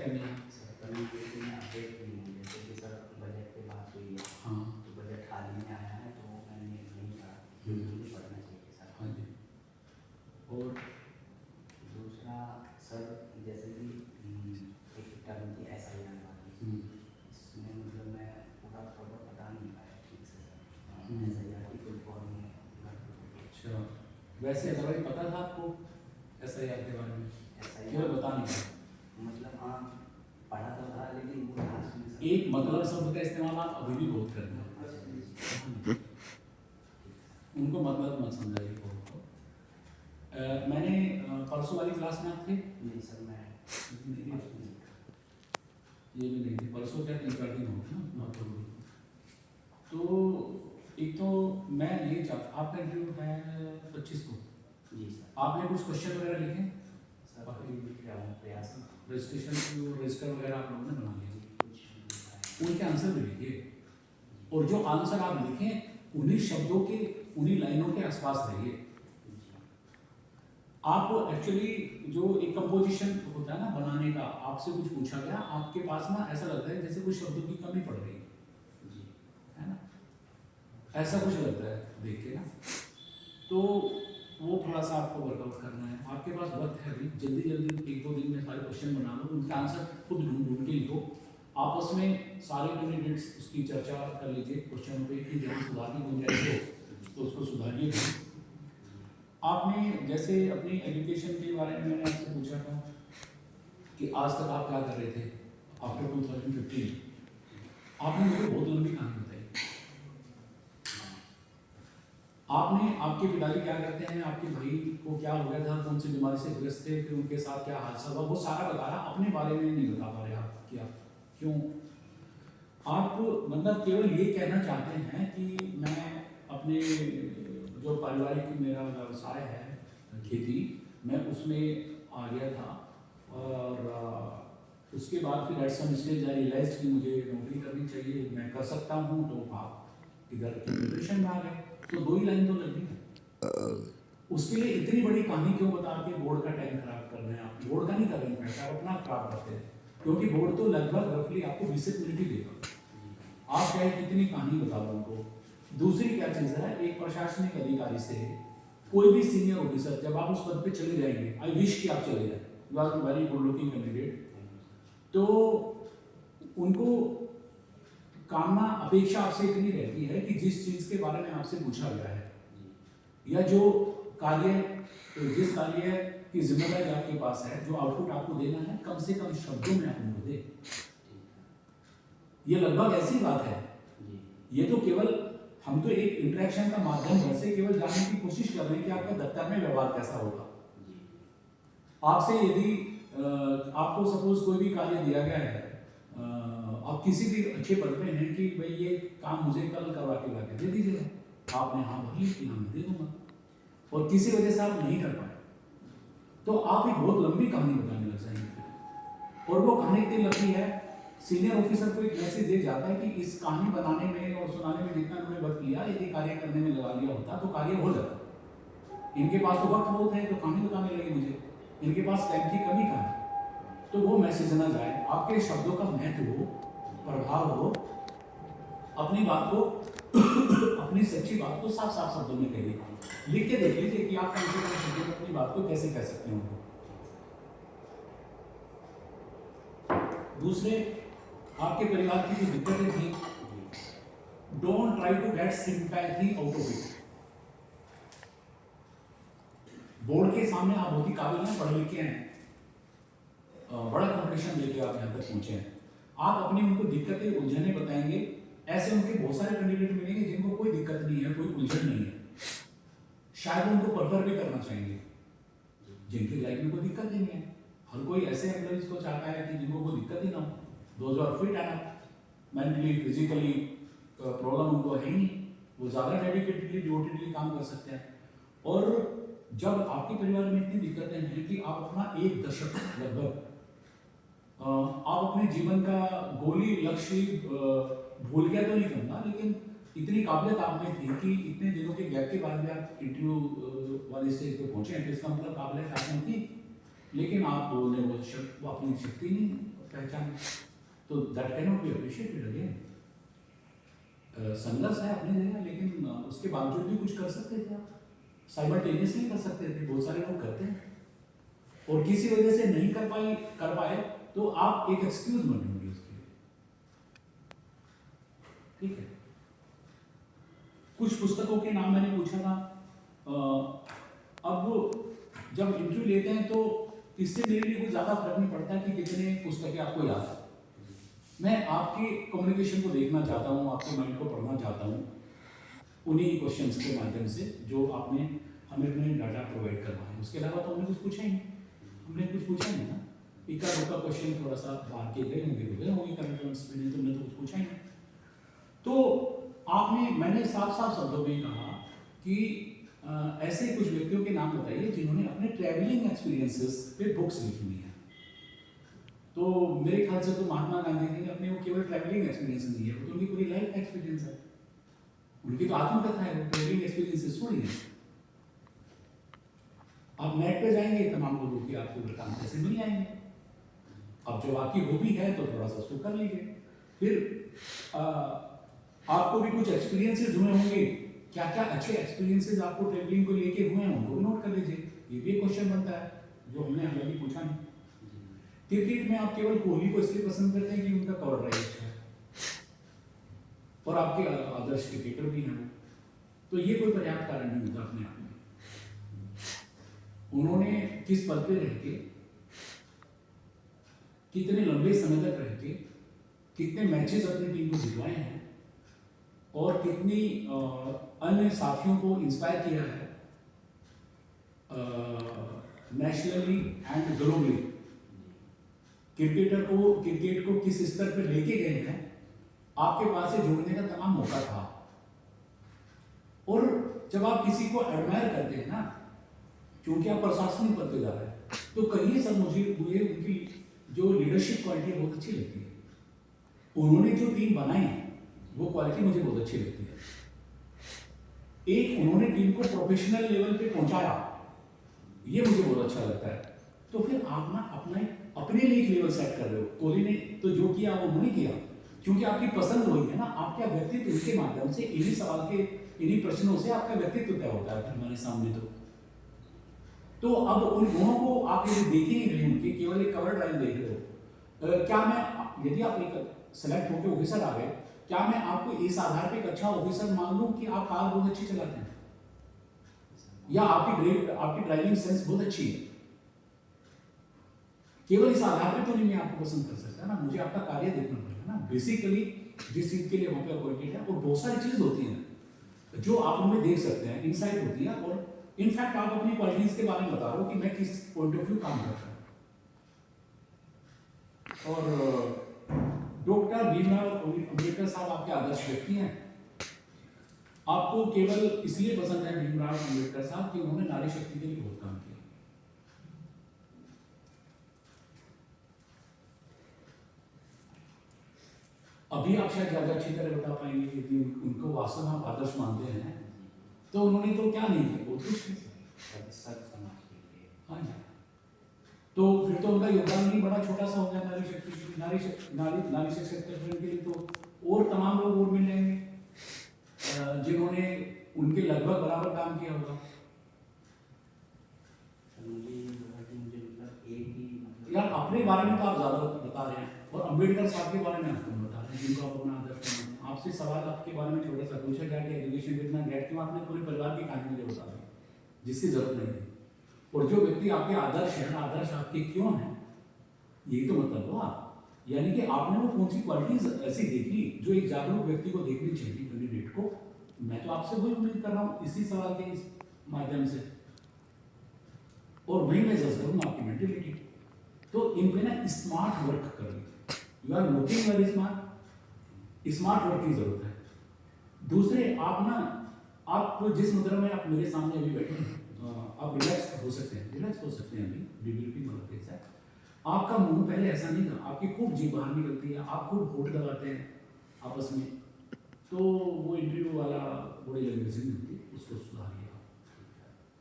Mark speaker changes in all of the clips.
Speaker 1: करनी है?
Speaker 2: Sir community में अपडेट की है, जैसे कि सर बजट पे बात हुई है,
Speaker 1: हाँ।
Speaker 2: तो बजट हाल ही में आया है तो मैंने नहीं पढ़ा, मुझे पढ़ना चाहिए सर।
Speaker 1: हाँ जी। और
Speaker 2: दूसरा सर जैसे कि एक टर्म थी SIR वाली, इसमें मतलब मैं पूरा प्रॉपर पता नहीं पाया ठीक से सर, SIR की फुल फॉर्म है।
Speaker 1: अच्छा, वैसे अदरवाइज पता था आपको SIR के बारे में? केवल
Speaker 2: SIR
Speaker 1: बता नहीं पाया।
Speaker 2: मतलब हाँ पढ़ा तो था, लेकिन वो लास्ट में सर
Speaker 1: एक मतलब शब्द का इस्तेमाल आप अभी भी बहुत करते हैं, उनको मतलब मत समझाइए बहुत को। मैंने परसों वाली क्लास में आप थे?
Speaker 2: नहीं सर मैं
Speaker 1: ये भी नहीं थे परसों, क्या 3 होगा ना मतलब। तो एक तो मैं ये चाहता, आपका इंटरव्यू है 25 को,
Speaker 2: जी सर।
Speaker 1: आपने कुछ क्वेश्चन वगैरह लिखे?
Speaker 2: सर प्रयास
Speaker 1: रजिस्ट्रेशन रजिस्टर वगैरह आप लोगों ने बना लिए,
Speaker 2: कुछ
Speaker 1: उनके आंसर भी लिखिए, और जो आंसर आप लिखें उन्हीं शब्दों के, उन्हीं लाइनों के आसपास रहिए। आप एक्चुअली जो एक कंपोजिशन होता है ना बनाने का, आपसे कुछ पूछा गया, आपके पास ना ऐसा लगता है जैसे कुछ शब्दों की कमी पड़ रही है ना, ऐसा कुछ लगता है देख के ना, तो वो थोड़ा सा आपको वर्कआउट करना है। आपके पास वक्त है अभी, जल्दी जल्दी 1-2 दिन में सारे क्वेश्चन बना लो, उनके आंसर खुद ढूंढ ढूंढ के लिखो, आपस में सारे कैंडिडेट्स उसकी चर्चा कर लीजिए क्वेश्चन पे कि जहाँ सुधार की गुंजाइश हो तो उसको सुधारिए। आपने जैसे अपनी एजुकेशन के बारे में मैंने आपसे पूछा था कि आज तक आप क्या कर रहे थे आफ्टर 2015, आपने मुझे बहुत लंबी कहानी बताई। आपने, आपके पिताजी क्या करते हैं, आपके भाई को क्या हो गया था, कौन सी बीमारी से ग्रस्त थे, फिर उनके साथ क्या हादसा हुआ, वो सारा बताया, अपने बारे में नहीं बता पा रहे आप क्या क्यों? आप मतलब केवल ये कहना चाहते हैं कि मैं अपने जो पारिवारिक मेरा व्यवसाय है खेती, मैं उसमें आ गया था, और उसके बाद फिर at some stage I realize कि मुझे नौकरी करनी चाहिए, मैं कर सकता हूँ, तो आप इधर डिप्रेशन में आ गए। तो 2 ही लाइन तो लगी है, उसके लिए इतनी बड़ी कहानी क्यों बता के बोर्ड का टाइम खराब कर रहे हैं आप? बोर्ड का नहीं कर रहे हैं, आप अपना खराब करते हैं, क्योंकि बोर्ड तो लगभग रफली आपको 20 मिनट ही देगा, आप चाहे कितनी कहानी बताओ उनको। दूसरी क्या चीज़ है, एक प्रशासनिक अधिकारी से कोई भी सीनियर ऑफिसर, जब आप उस पद पे चले जाएंगे, आई विश कि आप चले जाए, you are very good looking candidate, तो उनको कामना अपेक्षा आपसे इतनी रहती है कि जिस चीज़ के बारे में आपसे पूछा गया है या जो कार्य, जिस कार्य की जिम्मेदारी आपके पास है, जो आउटपुट आपको देना है, कम से कम शब्दों में आप उनको दे। ये लगभग ऐसी बात है, ये तो केवल हम तो एक इंटरेक्शन का माध्यम वैसे केवल जानने की कोशिश कर रहे हैं कि आपका दफ्तर में व्यवहार कैसा होगा। आपसे यदि आपको सपोज कोई भी कार्य दिया गया है, आप किसी भी अच्छे पद पे हैं कि भाई ये काम मुझे कल करवा के लाके दे दीजिए, आपने हाँ भरी कि हाँ मैं दे दूंगा, और किसी वजह से आप नहीं कर पाए, तो आप एक बहुत लंबी कहानी बताने लग जाएंगे, और वो कहानी इतनी लंबी है, सीनियर ऑफिसर को एक मैसेज दे जाता है कि इस कहानी बनाने में और सुनाने में जितना उन्होंने वक्त लिया, यदि कार्य करने में लगा लिया होता तो कार्य हो जाता। इनके पास तो वक्त बहुत है, तो कहानी बताने लगी मुझे, इनके पास टाइम की कमी कहाँ है? तो वो मैसेज ना जाए, आपके शब्दों का महत्व हो, प्रभाव हो, अपनी बात को अपनी सच्ची बात को साफ साफ शब्दों में कहिए, लिख के देख लीजिए कि आप कम से कम शब्दों में अपनी बात को कैसे कह सकते हैं उनको। दूसरे, आपके परिवार की जो दिक्कतें थी, don't try to get sympathy out of it. Board के सामने आप बहुत ही काबिल हैं, पढ़े लिखे हैं, बड़ा कंपटीशन लेके आप यहाँ तक पहुंचे हैं, आप अपनी उनको दिक्कतें उलझने बताएंगे, ऐसे उनके बहुत सारे कैंडिडेट मिलेंगे जिनको कोई दिक्कत नहीं है, कोई उलझन नहीं है, शायद उनको प्रेफर भी करना चाहेंगे, जिनकी लाइफ में कोई दिक्कत नहीं है। हर कोई ऐसे एम्प्लॉइज को चाहता है कि जिनको कोई दिक्कत ही ना हो, those are fit and mentally physically problem उनको है ही नहीं, वो ज़्यादा डेडिकेटेडली डिवोटेडली काम कर सकते हैं। और जब आपके परिवार में इतनी दिक्कतें हैं कि आप अपना 1 दशक लगभग आप अपने जीवन का गोली लक्ष्य भूल गया तो नहीं कहूँगा, लेकिन इतनी काबिलियत आप में थी कि इतने दिनों के गैप के बाद में आप इंटरव्यू वाले स्टेज पे पहुंचे हैं, तो इसका मतलब काबिलियत आप में थी, लेकिन आप बोलने वो अपनी शक्ति नहीं पहचान, तो that can not be appreciated again. संघर्ष है अपनी जगह, लेकिन उसके बावजूद भी कुछ कर सकते थे आप, साइमल्टेनियसली कर सकते थे, बहुत सारे लोग करते हैं, और किसी वजह से नहीं कर पाए तो आप एक एक्सक्यूज बनेंगे उसके लिए, ठीक है। कुछ पुस्तकों के नाम मैंने पूछा था, अब जब इंटरव्यू लेते हैं तो इससे मेरे लिए कुछ ज़्यादा फर्क नहीं पड़ता कि कितने पुस्तकें आपको याद है। मैं आपके कम्युनिकेशन को देखना चाहता हूँ, आपके माइंड को पढ़ना चाहता हूँ उन्हीं क्वेश्चंस के माध्यम से जो आपने हमें अपने डाटा प्रोवाइड करवाए। उसके अलावा तो हमने कुछ पूछा ही नहीं, हमने कुछ पूछा ही नहीं ना, इक्का दुक्का क्वेश्चन थोड़ा सा बाहर के गए होंगे करंट अफेयर्स में, तुमने तो कुछ पूछा ही नहीं। तो मैंने साफ साफ शब्दों में कहा कि ऐसे कुछ व्यक्तियों के नाम बताइए जिन्होंने अपने ट्रैवलिंग एक्सपीरियंसेस पे बुक्स लिखी हुई हैं। तो मेरे ख्याल से तो महात्मा गांधी जी ने अपने वो केवल ट्रैवलिंग एक्सपीरियंस नहीं है, वो तो उनकी पूरी लाइफ एक्सपीरियंस है, उनकी तो आत्मकथा है, वो ट्रैवलिंग एक्सपीरियंसेस थोड़ी है। आप नेट पे जाएंगे तमाम लोगों की आपको काम कैसे मिल जाएंगे। अब जब आपकी हॉबी है तो थोड़ा सा उसको कर लीजिए, फिर आपको भी कुछ एक्सपीरियंसेस हुए होंगे, क्या क्या अच्छे एक्सपीरियंसेस आपको ट्रैवलिंग को लेके हुए हैं उनको भी नोट कर लीजिए। ये भी एक क्वेश्चन बनता है जो हमने हालांकि पूछा नहीं। क्रिकेट में आप केवल कोहली को इसलिए पसंद करते हैं कि उनका कवर ड्राइव अच्छा है और आपके आदर्श क्रिकेटर भी हैं, तो ये कोई पर्याप्त कारण नहीं होता अपने आप में। उन्होंने किस पद पे रह के, कितने लंबे समय तक रह के, कितने मैचेस अपनी टीम को जितवाए हैं और कितनी अन्य साथियों को इंस्पायर किया है नेशनली एंड ग्लोबली। क्रिकेट को किस स्तर पर लेके गए हैं, आपके पास से जोड़ने का तमाम मौका था। और जब आप किसी को एडमायर करते हैं ना, क्योंकि आप प्रशासनिक पद पे जा रहे हैं, तो कहिए सर मुझे उनकी जो लीडरशिप क्वालिटी है बहुत अच्छी लगती है, उन्होंने जो टीम बनाई वो क्वालिटी मुझे बहुत अच्छी लगती है। एक उन्होंने टीम को प्रोफेशनल लेवल पे पहुंचाया, ये मुझे बहुत अच्छा लगता है। तो फिर आप ना अपने लिए एक लेवल सेट कर रहे हो। कोहली ने तो जो किया वो नहीं किया क्योंकि आपकी पसंद वही है ना, आपका व्यक्तित्व इनके माध्यम से, इन्हीं सवाल के, इन्हीं प्रश्नों से आपका व्यक्तित्व तय होता है हमारे सामने। तो अब उन गुणों को आप यदि देखेंगे नहीं, उनके केवल एक कवर ड्राइव देख रहे हो, क्या मैं, यदि आप एक सेलेक्ट होकर ऑफिसर आ गए, क्या मैं आपको इस आधार पे एक अच्छा ऑफिसर मान लूं कि आप कार बहुत अच्छी चलाते हैं या आपकी ड्राइविंग सेंस बहुत अच्छी है? केवल इस आधार पे तो नहीं मैं आपको पसंद कर सकता ना, मुझे आपका कार्य देखना पड़ेगा ना। बेसिकली जिस चीज के लिए वहां पे अपॉइंटेड है, और बहुत सारी चीज होती हैं जो आप उनमें देख सकते हैं, इनसाइट होती है, और इनफैक्ट आप अपनी क्वालिटीज के बारे में बता रहे हो कि मैं किस पॉइंट ऑफ व्यू काम करता हूं। और डॉक्टर भीमराव अम्बेडकर साहब आपके आदर्श व्यक्ति हैं। आपको केवल इसलिए पसंद है भीमराव अम्बेडकर साहब कि उन्होंने नारी शक्ति के लिए बहुत काम किया। अभी आप शायद ज्यादा अच्छी तरह बता पाएंगे यदि उनको वास्तव में आप आदर्श मानते हैं, तो उन्होंने तो क्या नहीं किया, बहुत कुछ किया। हाँ जी, तो फिर तो उनका योगदान भी बड़ा छोटा सा हो गया नारी सशक्तिकरण के लिए। तो और तमाम लोग और मिल जाएंगे जिन्होंने उनके लगभग बराबर काम किया होगा। यार अपने बारे में तो आप ज्यादा बता रहे हैं और अम्बेडकर साहब के बारे में आप कम बता रहे हैं जिनको आप अपना आदर्श मानते हैं। आपसे सवाल आपके बारे में छोटा सा पूछा गया कि एजुकेशन कितना गेट, क्यों आपने पूरे परिवार की कहानी मुझे बता दी जिसकी जरूरत नहीं थी। और जो व्यक्ति आपके आदर्श है, आदर्श आपके क्यों हैं, यही तो मतलब हुआ। यानी कि आपने वो कौन सी क्वालिटीज ऐसी देखी जो एक जागरूक व्यक्ति को देखनी चाहिए कैंडिडेट को। मैं तो आपसे वही उम्मीद कर रहा हूँ इसी सवाल के इस माध्यम से, और वही मैं जज करूँगा आपकी मेंटेलिटी। तो इन पे ना स्मार्ट वर्क करिए। You are looking very smart work की जरूरत है। दूसरे आप जिस मुद्रा में आप मेरे सामने अभी बैठे हैं, आप रिलैक्स हो सकते हैं अभी डिब्रीफिंग वाला केस है। आपका मुंह पहले ऐसा नहीं था, आपकी खूब जीभ बाहर निकलती है, आप खूब होठ दबाते हैं आपस में, तो वो इंटरव्यू वाला बॉडी लैंग्वेज नहीं होती, उसको सुधारिए।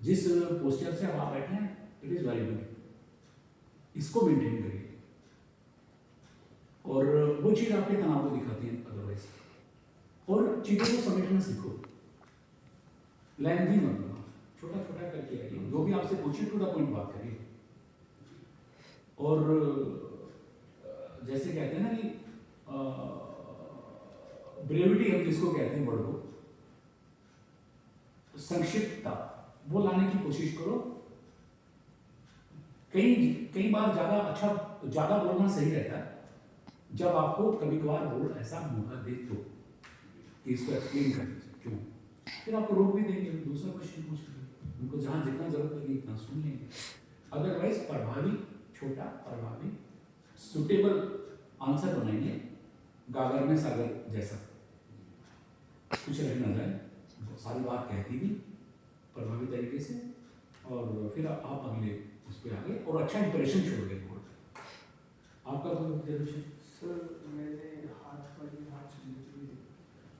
Speaker 1: जिस पोस्चर से आप बैठे हैं इट इज़ वेरी गुड, इसको मेंटेन करिए। और वो चीज़ आपके तनाव को दिखाती है अदरवाइज। और चीज़ों को समेटना सीखो, लेंथी मत बनाओ, छोटा छोटा करके आइए, जो भी आपसे पूछे टू द पॉइंट बात करिए। और जैसे कहते हैं ना कि ब्रेविटी हम जिसको कहते हैं वर्ड को, संक्षिप्तता, वो लाने की कोशिश करो। कई बार ज्यादा बोलना सही रहता है, जब आपको कभी कभार बोल ऐसा मौका दे तो कि इसको एक्सप्लेन कर दीजिए क्यों, फिर आपको रोक भी देंगे, दूसरा क्वेश्चन पूछ लेंगे, उनको जहाँ जितना जरूरत लगे इतना सुन लेंगे। अदरवाइज प्रभावी, छोटा प्रभावी सुटेबल आंसर बनाइए, गागर में सागर जैसा, कुछ रह ना जाए, सारी बात कहती भी प्रभावी तरीके से, और फिर आप अगले उस पर आगे और अच्छा इंप्रेशन छोड़ गए। आपका कोई ऑब्जर्वेशन?
Speaker 3: सर मेरे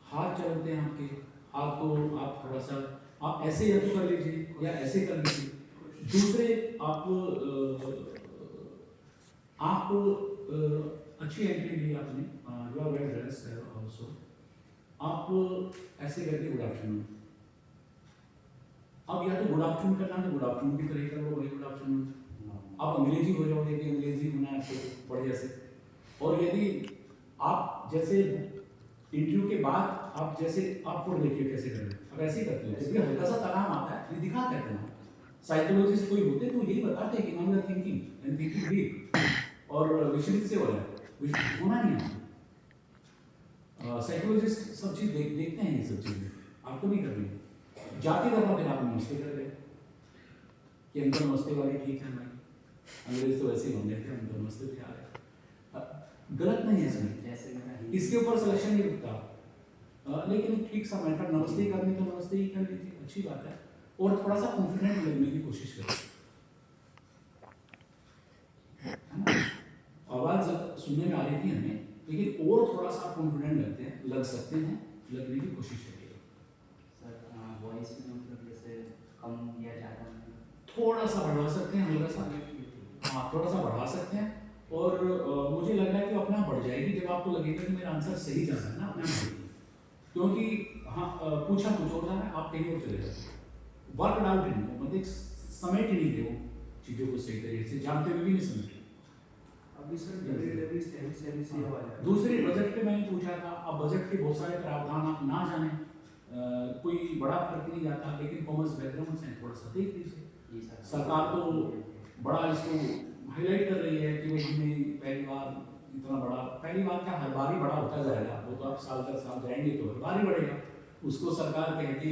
Speaker 3: हाथ
Speaker 1: चलते हैं आपके हाथ, तो आप थोड़ा सा आप ऐसे या तो कर लीजिए या ऐसे कर लीजिए। दूसरे आप अच्छी एंट्री ली आपने, you are well dressed also, आप ऐसे करके गुड आफ्टरनून। अब या तो गुड आफ्टरनून करना है तो गुड आफ्टरनून की तरह कर लो, वही गुड आफ्टरनून। आप अंग्रेजी हो जाओगे कि अंग्रेजी होना है आपको बढ़िया से। और यदि आप जैसे इंटरव्यू के बाद आप जैसे आपको देखिए कैसे कर रहे हैं, अब ऐसे ही करते हो, जब भी हल्का सा तनाव आता है दिखा कहते हैं। साइकोलॉजिस्ट कोई होते तो यही बताते हैं कि now you are thinking and thinking deep, और विचलित से हो रहा है, विचलित होना नहीं है। साइकोलॉजिस्ट सब चीज देखते हैं, ये सब चीजें आपको नहीं करनी है। जाते दफा फिर आप नमस्ते कर रहे कि हम तो नमस्ते वाले ठीक है भाई, अंग्रेज तो वैसे ही बन गए थे, हम तो नमस्ते पे आ रहे, गलत नहीं है इसमें, इसके ऊपर सिलेक्शन नहीं रुकता। लेकिन ठीक सा मैटर, नमस्ते करनी तो नमस्ते ही कर लीजिए, अच्छी बात है। और थोड़ा सा कॉन्फिडेंट लगने की कोशिश करें, आवाज सुनने में आ रही थी हमें, लेकिन और थोड़ा सा कॉन्फिडेंट लग सकते हैं, लगने की कोशिश करिए।
Speaker 2: सर वॉइस में मतलब जैसे कम या ज़्यादा
Speaker 1: थोड़ा सा बढ़ा सकते हैं, हल्का सा, हाँ थोड़ा सा बढ़ा सकते हैं। और मुझे लग रहा है कि अपने आप बढ़ जाएगी जब आपको लगेगा कि मेरा आंसर सही जा रहा है ना, अपने आप बढ़ेगी। क्योंकि हाँ पूछा कुछ और था, आप कहीं और चले जाते, वर्क आउट इन, मतलब समेट ही नहीं थे वो चीज़ों को सही तरीके से, जानते हुए भी नहीं समेटे।
Speaker 3: अभी सर से
Speaker 1: दूसरे बजट पे मैंने पूछा था, अब बजट के बहुत सारे प्रावधान आप ना जाने, कोई बड़ा फर्क नहीं जाता, लेकिन कॉमर्स बैकग्राउंड से थोड़ा सा देख लीजिए। सरकार तो बड़ा इसको हाईलाइट कर रही है कि वो हमने पहली बार इतना बड़ा, पहली बार क्या हर बार ही बड़ा होता जाएगा, वो तो आप साल दर साल जाएंगे तो हर बार ही बढ़ेगा। उसको सरकार कहती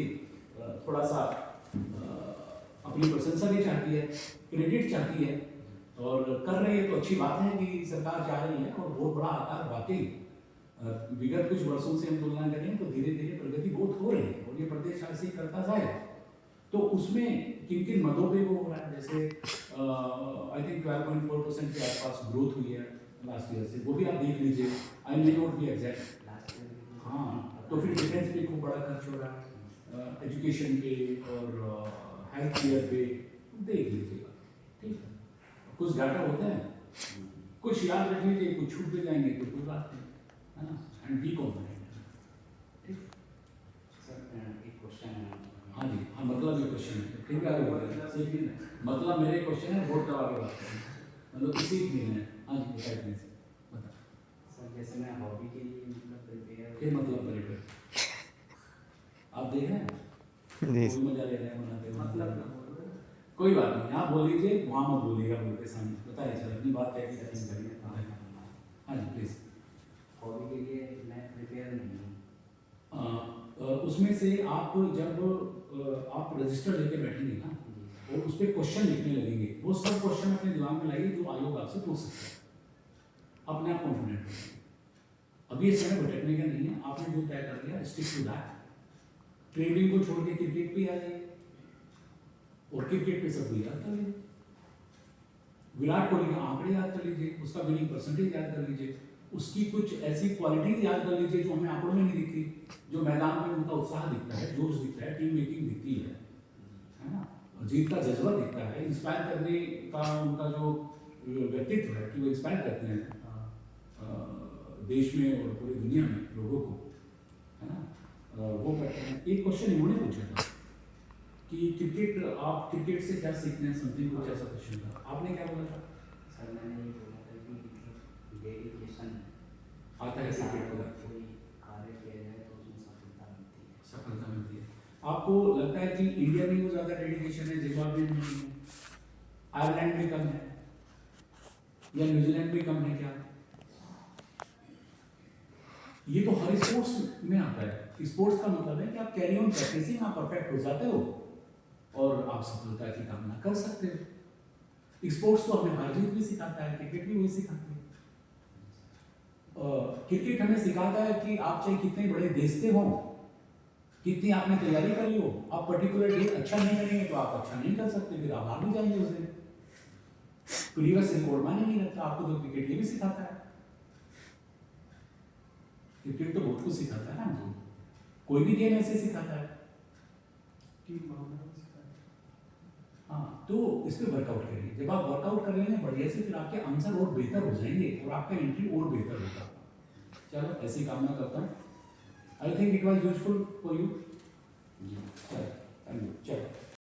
Speaker 1: थोड़ा सा अपनी प्रशंसा भी चाहती है, क्रेडिट चाहती है, और कर रही है तो अच्छी बात है कि सरकार चाह रही है, और बहुत बड़ा आकार वाकई विगत कुछ वर्षों से हम तुलना करें तो धीरे धीरे प्रगति बहुत हो रही है, और ये प्रदेश ऐसे ही करता जाएगा। तो उसमें किन किन मदों पे वो हो रहा है, जैसे आई थिंक 12.4% के आसपास ग्रोथ हुई है लास्ट ईयर से, वो भी आप देख लीजिए, आई मे नॉट बी एग्जैक्ट। हाँ तो फिर डिफेंस पे खूब बड़ा खर्च हो रहा है, एजुकेशन पे और हेल्थ केयर पे देख लीजिएगा, ठीक है। कुछ डाटा होता है, कुछ याद रख लीजिए, कुछ छूट भी जाएंगे तो कोई बात नहीं, है ना, एंड बी कॉन्फिडेंट, ठीक।
Speaker 2: सर एक क्वेश्चन है।
Speaker 1: हाँ जी, हाँ मतलब ये क्वेश्चन है, ठीक है, आगे मतलब मेरे क्वेश्चन है, वोट दबा के बात करें, मतलब किसी भी है। हाँ जी बताइए प्लीज, बता।
Speaker 2: सर जैसे मैं हॉबी के लिए मतलब प्रिपेयर,
Speaker 1: फिर मतलब प्रिपेयर, आप देख रहे हैं कोई मजा ले रहे हैं, बनाते मतलब कोई बात नहीं, आप बोल लीजिए, वहाँ मत बोलिएगा, बोलते सामने बताइए, सर अपनी बात क्या खत्म करिए। हाँ जी प्लीज।
Speaker 2: हॉबी के लिए मैं प्रिपेयर नहीं हूँ।
Speaker 1: उसमें से आप जब आप रजिस्टर लेके बैठेंगे ना, और उस पर क्वेश्चन लिखने लगेंगे, वो सब क्वेश्चन अपने दिमाग में लाइए जो आयोग आपसे पूछ सकता है, अपने आप कॉन्फिडेंट हो। अब ये समय भटकने का नहीं है, आपने जो तय कर लिया स्टिक टू दैट। ट्रेडिंग को छोड़ के क्रिकेट पे आ जाइए, और क्रिकेट पे सब याद कर लीजिए, विराट कोहली का आंकड़े याद कर लीजिए, उसका विनिंग परसेंटेज याद कर लीजिए, उसकी कुछ ऐसी क्वालिटीज याद कर लीजिए जो हमें आंकड़ों में नहीं दिखती, जो मैदान में उनका उत्साह दिखता है, जोश दिखता है, टीम मेकिंग दिखती है ना, जीत का जज्बा दिखता है, इंस्पायर करने का उनका जो व्यक्तित्व है कि वो इंस्पायर करते हैं देश में और पूरी दुनिया में लोगों को, है ना, वो करते हैं। एक क्वेश्चन इन्होंने पूछा था कि क्रिकेट, आप क्रिकेट से क्या सीखते हैं, समथिंग कुछ ऐसा क्वेश्चन था, आपने क्या बोला था?
Speaker 2: सर मैंने ये बोला था कि मतलब डेडिकेशन
Speaker 1: आता है क्रिकेट को,
Speaker 2: कोई कार्य किया जाए तो उसमें सफलता मिलती है।
Speaker 1: सफलता मिलती है। आपको लगता है कि इंडिया में वो ज़्यादा डेडिकेशन है, जिम्बाब्वे में नहीं है, आयरलैंड में कम है, या न्यूजीलैंड में कम है क्या? ये तो हर स्पोर्ट्स में आता है। स्पोर्ट्स का मतलब है कि आप कैरी ऑन प्रैक्टिसिंग, आप परफेक्ट हो जाते हो और आप सफलता की कामना कर सकते हो। स्पोर्ट्स तो हमें हार जीत भी सिखाता है, क्रिकेट भी वही सिखाती है। क्रिकेट हमें सिखाता है कि आप चाहे कितने बड़े देश से हो, कितनी आपने तैयारी करी हो, आप पर्टिकुलर डे अच्छा नहीं करेंगे तो आप अच्छा नहीं कर सकते, फिर आप हार भी जाएंगे उस दिन। प्रीवियस रिकॉर्ड माने नहीं रखता। आपको तो क्रिकेट ये भी सिखाता है। क्रिकेट तो बहुत कुछ सिखाता है ना, कोई भी गेम ऐसे सिखाता है।
Speaker 3: टीम भावना भी सिखाता है।
Speaker 1: हाँ, तो इस पर वर्कआउट करिए। जब आप वर्कआउट कर लेंगे बढ़िया से, फिर आपके आंसर और बेहतर हो जाएंगे और आपका एंट्री और बेहतर होगा। चलो, ऐसी कामना करता हूँ। I think it was useful for you.
Speaker 2: जी
Speaker 1: चलो, चलो।